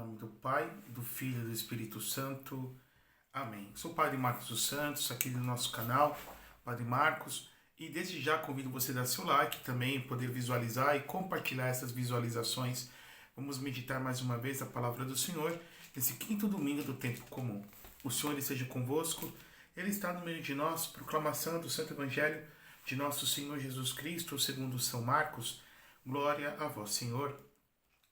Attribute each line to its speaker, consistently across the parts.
Speaker 1: nome do Pai, do Filho e do Espírito Santo. Amém. Sou o Padre Marcos dos Santos, aqui do nosso canal, Padre Marcos. E desde já convido você a dar seu like também, poder visualizar e compartilhar essas visualizações. Vamos meditar mais uma vez a palavra do Senhor, nesse quinto domingo do tempo comum. O Senhor esteja convosco, Ele está no meio de nós, proclamação do Santo Evangelho de nosso Senhor Jesus Cristo, segundo São Marcos. Glória a vós, Senhor.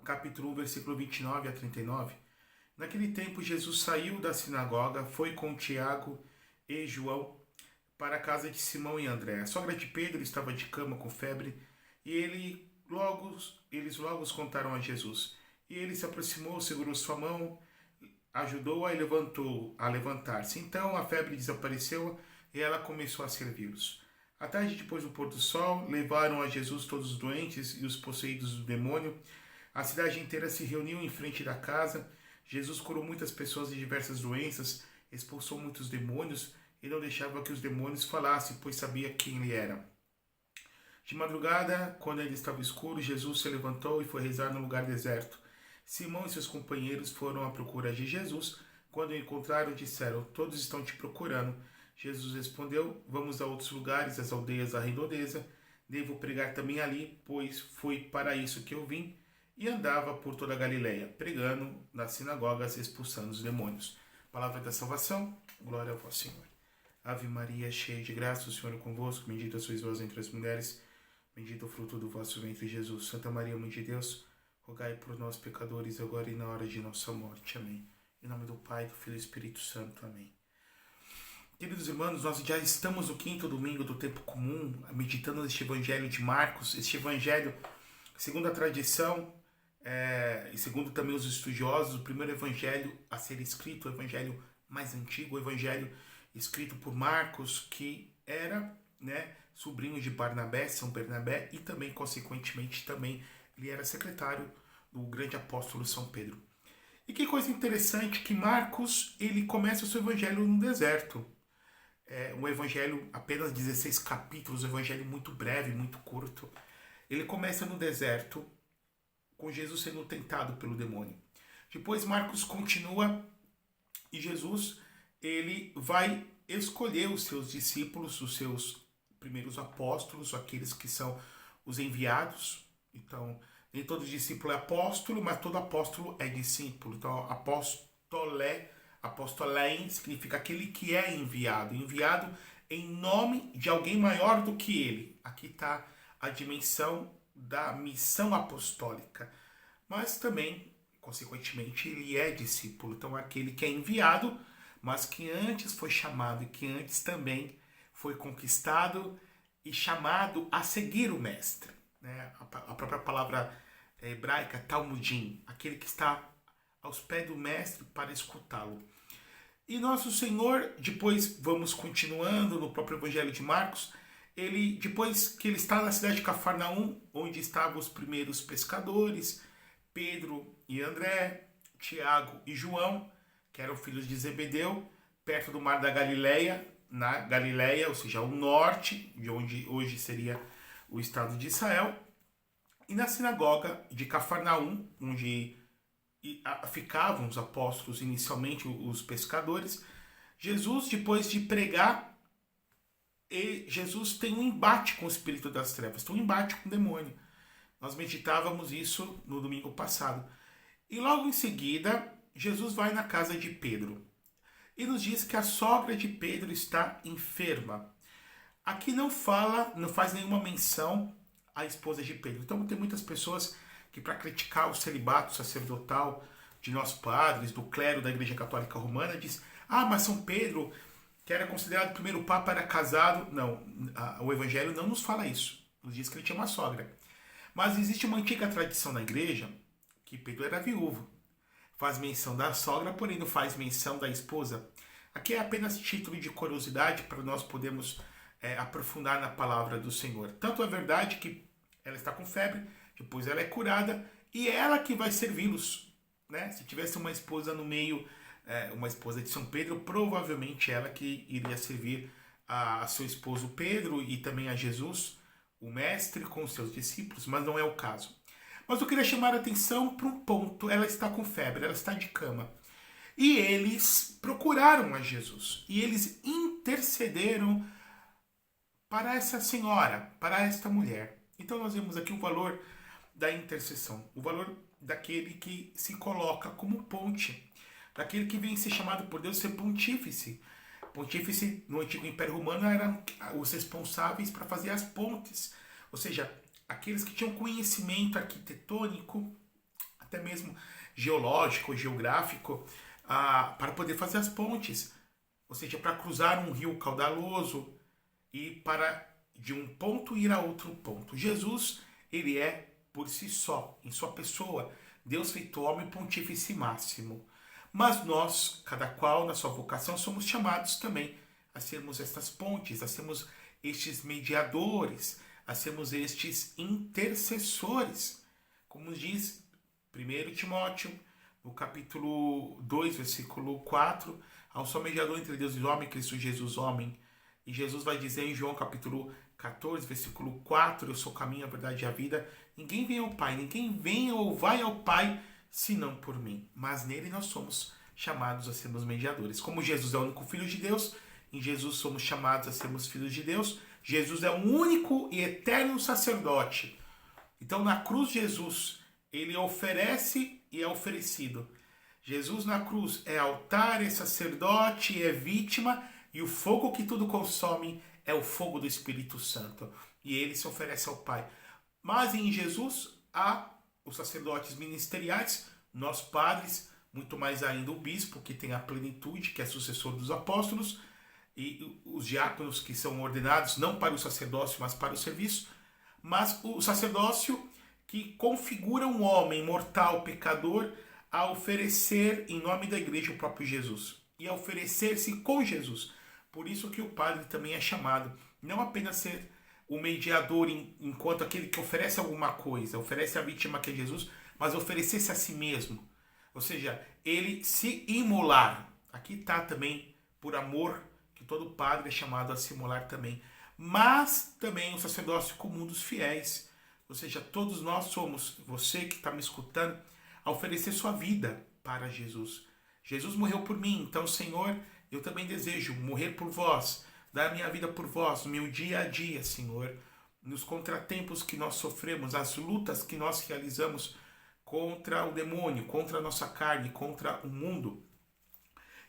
Speaker 1: Capítulo 1, versículo 29 a 39. Naquele tempo, Jesus saiu da sinagoga, foi com Tiago e João para a casa de Simão e André. A sogra de Pedro estava de cama com febre e eles logo os contaram a Jesus. E ele se aproximou, segurou sua mão, ajudou-a e levantou a levantar-se. Então a febre desapareceu e ela começou a servi-los. À tarde, depois do pôr do sol, levaram a Jesus todos os doentes e os possuídos do demônio. A cidade inteira se reuniu em frente da casa. Jesus curou muitas pessoas de diversas doenças, expulsou muitos demônios e não deixava que os demônios falassem, pois sabia quem ele era. De madrugada, quando ainda estava escuro, Jesus se levantou e foi rezar num lugar deserto. Simão e seus companheiros foram à procura de Jesus. Quando o encontraram, disseram: "Todos estão te procurando." Jesus respondeu: "Vamos a outros lugares, às aldeias da redondeza. Devo pregar também ali, pois foi para isso que eu vim." E andava por toda a Galileia, pregando nas sinagogas, expulsando os demônios. Palavra da salvação, glória a vós, Senhor. Ave Maria, cheia de graça, o Senhor é convosco, bendita sois vós entre as mulheres, bendito o fruto do vosso ventre, Jesus. Santa Maria, Mãe de Deus, rogai por nós, pecadores, agora e na hora de nossa morte. Amém. Em nome do Pai, do Filho e do Espírito Santo. Amém. Queridos irmãos, nós já estamos no quinto domingo do tempo comum, meditando neste Evangelho de Marcos. Este Evangelho, segundo a tradição, e segundo também os estudiosos, o primeiro evangelho a ser escrito, o evangelho mais antigo, o evangelho escrito por Marcos, que era sobrinho de Barnabé, São Bernabé, e também, consequentemente, também ele era secretário do grande apóstolo São Pedro. E que coisa interessante que Marcos, ele começa o seu evangelho no deserto. É um evangelho, apenas 16 capítulos, um evangelho muito breve, muito curto. Ele começa no deserto, com Jesus sendo tentado pelo demônio. Depois Marcos continua e Jesus ele vai escolher os seus discípulos, os seus primeiros apóstolos, aqueles que são os enviados. Então, nem todo discípulo é apóstolo, mas todo apóstolo é discípulo. Então, apostolém significa aquele que é enviado. Enviado em nome de alguém maior do que ele. Aqui está a dimensão da missão apostólica, mas também, consequentemente, ele é discípulo. Então, aquele que é enviado, mas que antes foi chamado e que antes também foi conquistado e chamado a seguir o mestre. A própria palavra hebraica, talmudim, aquele que está aos pés do mestre para escutá-lo. E nosso Senhor, depois vamos continuando no próprio Evangelho de Marcos, ele, depois que ele está na cidade de Cafarnaum, onde estavam os primeiros pescadores, Pedro e André, Tiago e João, que eram filhos de Zebedeu, perto do mar da Galileia, na Galileia, ou seja, ao norte, de onde hoje seria o estado de Israel, e na sinagoga de Cafarnaum, onde ficavam os apóstolos, inicialmente os pescadores. Jesus, depois de pregar, e Jesus tem um embate com o espírito das trevas, tem um embate com o demônio. Nós meditávamos isso no domingo passado. E logo em seguida, Jesus vai na casa de Pedro e nos diz que a sogra de Pedro está enferma. Aqui não faz nenhuma menção à esposa de Pedro. Então tem muitas pessoas que, para criticar o celibato sacerdotal de nossos padres, do clero da Igreja Católica Romana, diz: mas São Pedro, que era considerado o primeiro papa, era casado. Não, o Evangelho não nos fala isso. Nos diz que ele tinha uma sogra. Mas existe uma antiga tradição na Igreja que Pedro era viúvo. Faz menção da sogra, porém não faz menção da esposa. Aqui é apenas título de curiosidade para nós podermos aprofundar na palavra do Senhor. Tanto é verdade que ela está com febre, depois ela é curada e é ela que vai servi-los. Se tivesse uma esposa no meio, uma esposa de São Pedro, provavelmente ela que iria servir a seu esposo Pedro e também a Jesus, o mestre, com os seus discípulos, mas não é o caso. Mas eu queria chamar a atenção para um ponto. Ela está com febre, ela está de cama. E eles procuraram a Jesus. E eles intercederam para essa senhora, para esta mulher. Então nós vemos aqui o valor da intercessão. O valor daquele que se coloca como ponte. Daquele que vem ser chamado por Deus ser pontífice. Pontífice no antigo Império Romano eram os responsáveis para fazer as pontes. Ou seja, aqueles que tinham conhecimento arquitetônico, até mesmo geológico, geográfico, para poder fazer as pontes. Ou seja, para cruzar um rio caudaloso e para de um ponto ir a outro ponto. Jesus, ele é por si só, em sua pessoa, Deus feito homem, pontífice máximo. Mas nós, cada qual na sua vocação, somos chamados também a sermos estas pontes, a sermos estes mediadores, a sermos estes intercessores. Como diz 1 Timóteo, no capítulo 2, versículo 4, há um só mediador entre Deus e o homem, Cristo Jesus, homem. E Jesus vai dizer em João capítulo 14, versículo 4, eu sou o caminho, a verdade e a vida. Ninguém vem ao Pai, ninguém vem ou vai ao Pai, senão por mim. Mas nele nós somos chamados a sermos mediadores. Como Jesus é o único Filho de Deus, em Jesus somos chamados a sermos filhos de Deus. Jesus é o único e eterno sacerdote. Então na cruz Jesus, ele oferece e é oferecido. Jesus na cruz é altar, é sacerdote, é vítima, e o fogo que tudo consome é o fogo do Espírito Santo. E ele se oferece ao Pai. Mas em Jesus há os sacerdotes ministeriais, nós padres, muito mais ainda o bispo, que tem a plenitude, que é sucessor dos apóstolos, e os diáconos que são ordenados não para o sacerdócio, mas para o serviço. Mas o sacerdócio que configura um homem mortal, pecador, a oferecer em nome da igreja o próprio Jesus. E a oferecer-se com Jesus. Por isso que o padre também é chamado, não apenas ser o mediador enquanto aquele que oferece alguma coisa, oferece a vítima que é Jesus, mas oferecer-se a si mesmo. Ou seja, ele se imolar. Aqui está também, por amor, que todo padre é chamado a se imolar também. Mas também o sacerdócio comum dos fiéis. Ou seja, todos nós somos, você que está me escutando, a oferecer sua vida para Jesus. Jesus morreu por mim, então, Senhor, eu também desejo morrer por vós, dar a minha vida por vós, no meu dia a dia, Senhor, nos contratempos que nós sofremos, as lutas que nós realizamos contra o demônio, contra a nossa carne, contra o mundo.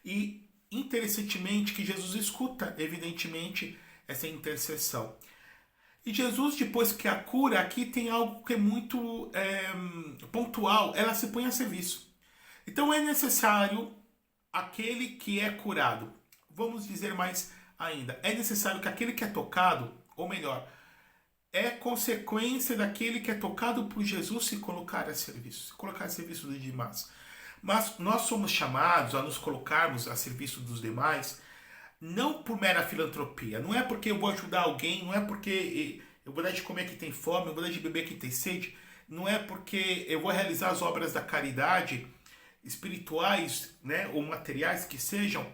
Speaker 1: E, interessantemente, que Jesus escuta, evidentemente, essa intercessão. E Jesus, depois que a cura, aqui tem algo que é muito pontual, ela se põe a serviço. Então é necessário aquele que é curado. Vamos dizer mais ainda, é necessário que aquele que é tocado, ou melhor, é consequência daquele que é tocado por Jesus se colocar a serviço dos demais. Mas nós somos chamados a nos colocarmos a serviço dos demais, não por mera filantropia. Não é porque eu vou ajudar alguém, não é porque eu vou dar de comer quem tem fome, eu vou dar de beber quem tem sede, não é porque eu vou realizar as obras da caridade, espirituais, né, ou materiais que sejam,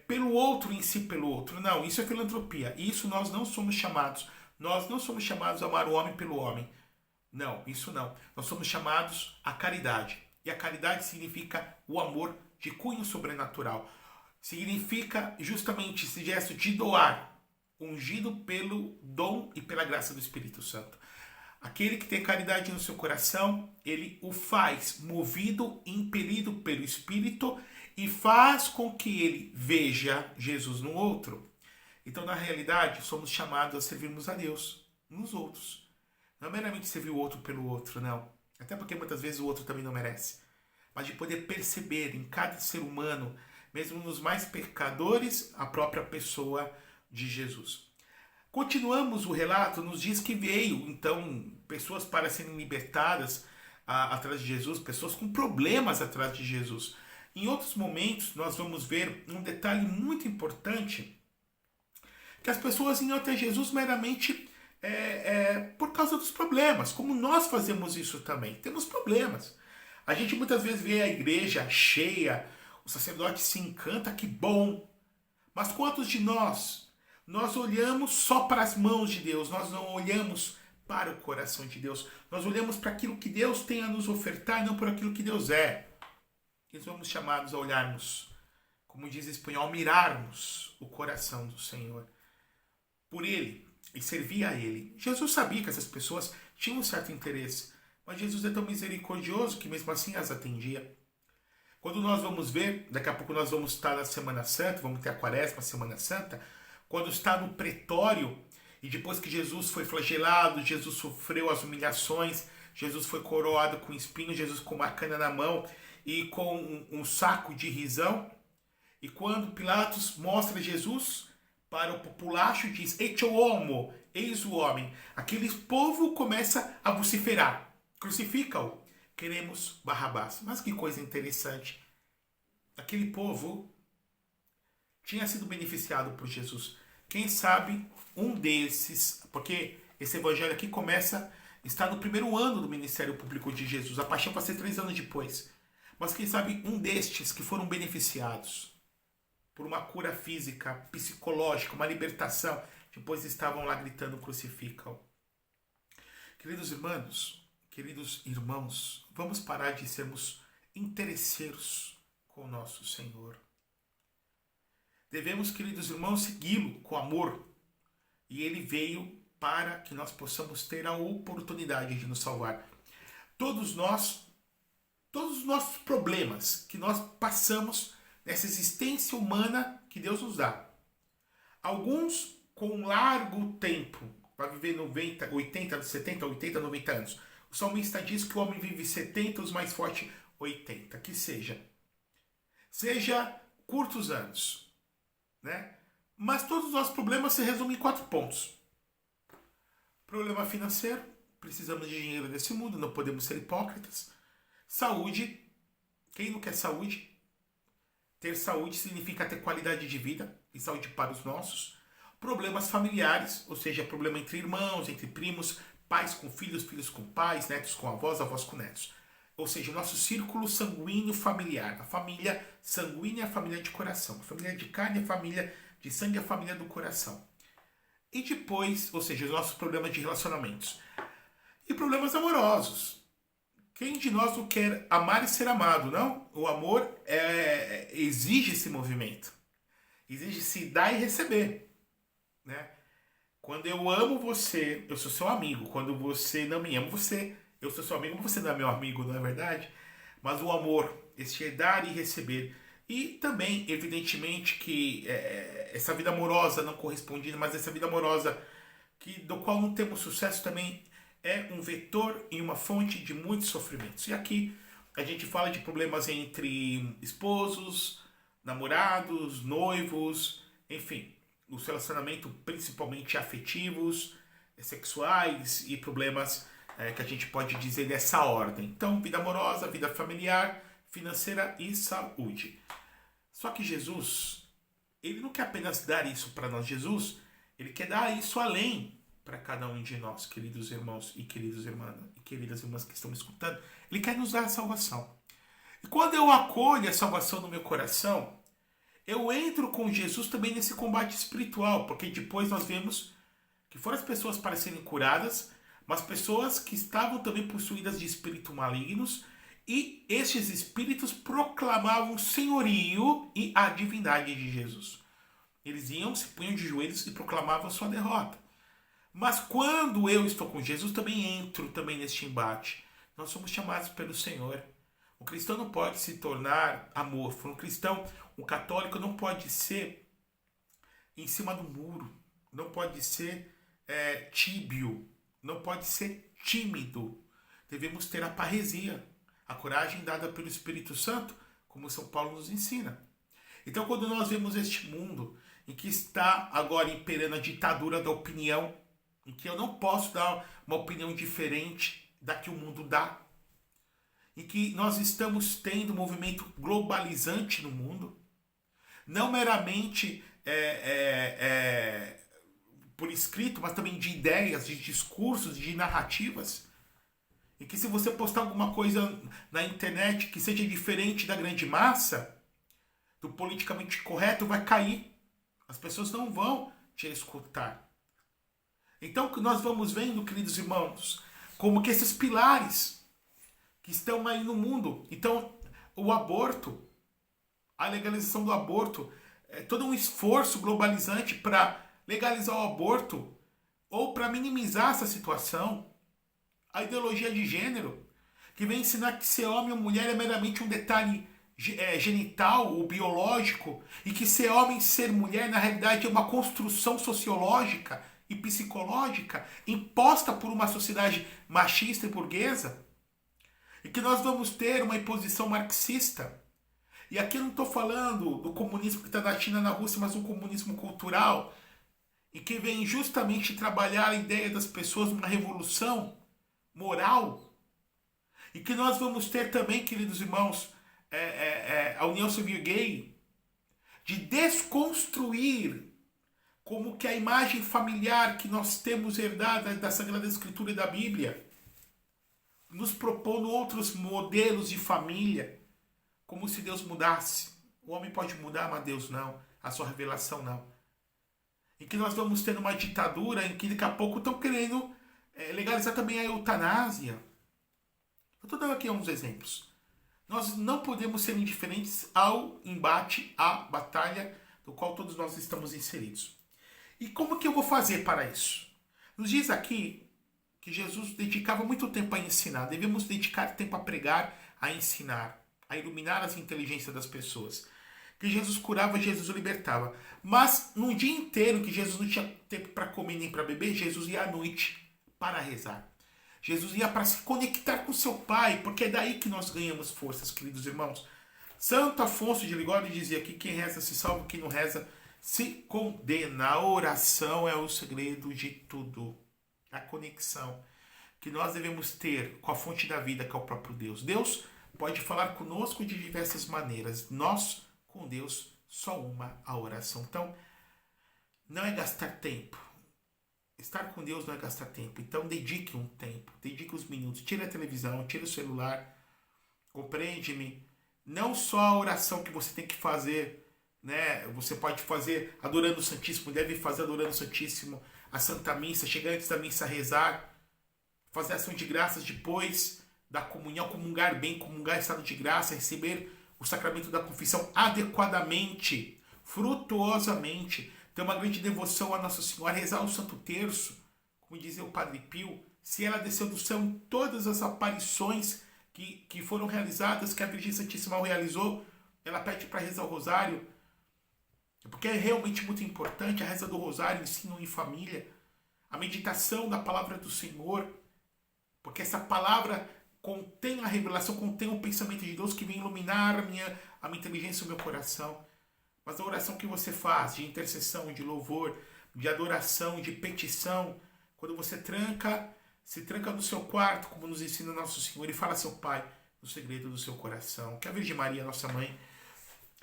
Speaker 1: pelo outro em si, pelo outro. Não, isso é filantropia. Isso nós não somos chamados. Nós não somos chamados a amar o homem pelo homem. Não, isso não. Nós somos chamados à caridade. E a caridade significa o amor de cunho sobrenatural. Significa justamente esse gesto de doar, ungido pelo dom e pela graça do Espírito Santo. Aquele que tem caridade no seu coração, ele o faz movido, impelido pelo Espírito e faz com que ele veja Jesus no outro. Então, na realidade, somos chamados a servirmos a Deus nos outros. Não é meramente servir o outro pelo outro, não. Até porque muitas vezes o outro também não merece. Mas de poder perceber em cada ser humano, mesmo nos mais pecadores, a própria pessoa de Jesus. Continuamos o relato, nos diz que veio, então, pessoas para serem libertadas atrás de Jesus, pessoas com problemas atrás de Jesus. Em outros momentos, nós vamos ver um detalhe muito importante, que as pessoas iam até Jesus meramente por causa dos problemas, como nós fazemos isso também. Temos problemas. A gente muitas vezes vê a igreja cheia, o sacerdote se encanta, que bom. Mas quantos de nós olhamos só para as mãos de Deus, nós não olhamos para o coração de Deus. Nós olhamos para aquilo que Deus tem a nos ofertar e não por aquilo que Deus é. E somos chamados a olharmos, como diz em espanhol, mirarmos o coração do Senhor por Ele e servir a Ele. Jesus sabia que essas pessoas tinham um certo interesse, mas Jesus é tão misericordioso que mesmo assim as atendia. Quando nós vamos ver, daqui a pouco nós vamos estar na Semana Santa, vamos ter a Quaresma, a Semana Santa, quando está no pretório, e depois que Jesus foi flagelado, Jesus sofreu as humilhações, Jesus foi coroado com espinhos, Jesus com uma cana na mão e com um saco de risão. E quando Pilatos mostra Jesus para o populacho, diz: Ecce homo, eis o homem. Aquele povo começa a vociferar: crucifica-o, queremos Barrabás. Mas que coisa interessante. Aquele povo tinha sido beneficiado por Jesus. Quem sabe um desses, porque esse evangelho aqui está no primeiro ano do ministério público de Jesus. A paixão vai ser 3 anos depois. Mas quem sabe um destes que foram beneficiados por uma cura física, psicológica, uma libertação, depois estavam lá gritando: crucificam. Queridos irmãos, vamos parar de sermos interesseiros com o nosso Senhor. Devemos, queridos irmãos, segui-lo com amor. E ele veio para que nós possamos ter a oportunidade de nos salvar. Todos os nossos problemas que nós passamos nessa existência humana que Deus nos dá. Alguns com um largo tempo, vai viver 90, 80, 70, 80, 90 anos. O salmista diz que o homem vive 70, os mais fortes 80. Que seja curtos anos, né? Mas todos os nossos problemas se resumem em 4 pontos. Problema financeiro, precisamos de dinheiro nesse mundo, não podemos ser hipócritas. Saúde, quem não quer saúde? Ter saúde significa ter qualidade de vida e saúde para os nossos. Problemas familiares, ou seja, problema entre irmãos, entre primos, pais com filhos, filhos com pais, netos com avós, avós com netos. Ou seja, o nosso círculo sanguíneo familiar. A família sanguínea é a família de coração. A família de carne é a família de sangue, é a família do coração. E depois, ou seja, os nossos problemas de relacionamentos. E problemas amorosos. Quem de nós não quer amar e ser amado, não? O amor exige esse movimento. Exige se dar e receber, né? Quando eu amo você, eu sou seu amigo. Quando você não me ama, eu sou seu amigo, você não é meu amigo, não é verdade? Mas o amor, esse dar e receber. E também, evidentemente, que essa vida amorosa não correspondida, mas essa vida amorosa do qual não temos sucesso também é um vetor e uma fonte de muitos sofrimentos. E aqui a gente fala de problemas entre esposos, namorados, noivos, enfim, os relacionamentos principalmente afetivos, sexuais e problemas que a gente pode dizer dessa ordem. Então, vida amorosa, vida familiar, financeira e saúde. Só que Jesus, ele não quer apenas dar isso para nós. Jesus, ele quer dar isso além para cada um de nós, queridos irmãos e queridas irmãs que estão me escutando. Ele quer nos dar a salvação. E quando eu acolho a salvação no meu coração, eu entro com Jesus também nesse combate espiritual, porque depois nós vemos que foram as pessoas para serem curadas, mas pessoas que estavam também possuídas de espíritos malignos, e estes espíritos proclamavam o senhorio e a divindade de Jesus. Eles se punham de joelhos e proclamavam a sua derrota. Mas quando eu estou com Jesus, também entro também neste embate. Nós somos chamados pelo Senhor. O cristão não pode se tornar amorfo. Um católico não pode ser em cima do muro. Não pode ser tíbio. Não pode ser tímido. Devemos ter a parresia, a coragem dada pelo Espírito Santo, como São Paulo nos ensina. Então, quando nós vemos este mundo em que está agora imperando a ditadura da opinião, em que eu não posso dar uma opinião diferente da que o mundo dá, em que nós estamos tendo um movimento globalizante no mundo, não meramente por escrito, mas também de ideias, de discursos, de narrativas, e que se você postar alguma coisa na internet que seja diferente da grande massa, do politicamente correto, vai cair. As pessoas não vão te escutar. Então, que nós vamos vendo, queridos irmãos, como que esses pilares que estão aí no mundo. Então, o aborto, a legalização do aborto, é todo um esforço globalizante para legalizar o aborto ou para minimizar essa situação. A ideologia de gênero, que vem ensinar que ser homem ou mulher é meramente um detalhe genital ou biológico, e que ser homem e ser mulher, na realidade, é uma construção sociológica e psicológica imposta por uma sociedade machista e burguesa, e que nós vamos ter uma imposição marxista. E aqui eu não estou falando do comunismo que está na China, na Rússia, mas um comunismo cultural, e que vem justamente trabalhar a ideia das pessoas numa revolução moral. E que nós vamos ter também, queridos irmãos, a União Civil Gay, de desconstruir como que a imagem familiar que nós temos herdada da Sagrada Escritura e da Bíblia, nos propondo outros modelos de família, como se Deus mudasse. O homem pode mudar, mas Deus não. A sua revelação não. E que nós vamos ter uma ditadura em que daqui a pouco estão querendo legalizar também a eutanásia. Eu estou dando aqui alguns exemplos. Nós não podemos ser indiferentes ao embate, à batalha do qual todos nós estamos inseridos. E como que eu vou fazer para isso? Nos diz aqui que Jesus dedicava muito tempo a ensinar. Devemos dedicar tempo a pregar, a ensinar, a iluminar as inteligências das pessoas. Que Jesus curava, Jesus o libertava. Mas no dia inteiro que Jesus não tinha tempo para comer nem para beber, Jesus ia à noite para rezar. Jesus ia para se conectar com seu Pai, porque é daí que nós ganhamos forças, queridos irmãos. Santo Afonso de Ligório dizia que quem reza se salva, quem não reza se condena. A oração é o segredo de tudo. A conexão que nós devemos ter com a fonte da vida, que é o próprio Deus. Deus pode falar conosco de diversas maneiras. Nós, com Deus, só uma, a oração. Então, não é gastar tempo. Estar com Deus não é gastar tempo. Então, dedique um tempo, dedique uns minutos. Tire a televisão, tire o celular. Compreende-me? Não só a oração que você tem que fazer, né? Você pode fazer adorando o Santíssimo, deve fazer adorando o Santíssimo, a Santa Missa, chegar antes da missa a rezar, fazer ação de graças depois da comunhão, comungar bem, comungar em estado de graça, receber o sacramento da confissão adequadamente, frutuosamente, ter uma grande devoção a Nossa Senhora, rezar o Santo Terço, como dizia o Padre Pio, se ela desceu do céu em todas as aparições que foram realizadas, que a Virgem Santíssima realizou, ela pede para rezar o Rosário, porque é realmente muito importante a reza do Rosário, ensino em família, a meditação da palavra do Senhor, porque essa palavra contém a revelação, contém o pensamento de Deus que vem iluminar a minha inteligência e o meu coração. Mas a oração que você faz de intercessão, de louvor, de adoração, de petição, quando você se tranca no seu quarto, como nos ensina Nosso Senhor, e fala a seu Pai no segredo do seu coração. Que a Virgem Maria, nossa mãe,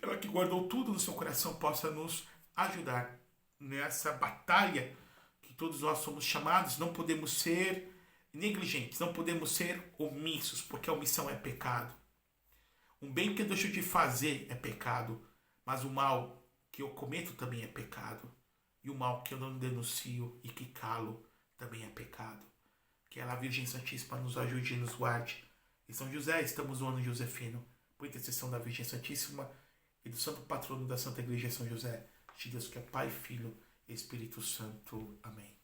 Speaker 1: ela que guardou tudo no seu coração, possa nos ajudar nessa batalha que todos nós somos chamados. Não podemos ser negligentes, não podemos ser omissos, porque a omissão é pecado. Um bem que eu deixo de fazer é pecado, mas o mal que eu cometo também é pecado. E o mal que eu não denuncio e que calo também é pecado. Que ela, a Virgem Santíssima, nos ajude e nos guarde. E São José, estamos no ano Josefino, por intercessão da Virgem Santíssima e do Santo Patrono da Santa Igreja São José, de Deus que é Pai, Filho e Espírito Santo. Amém.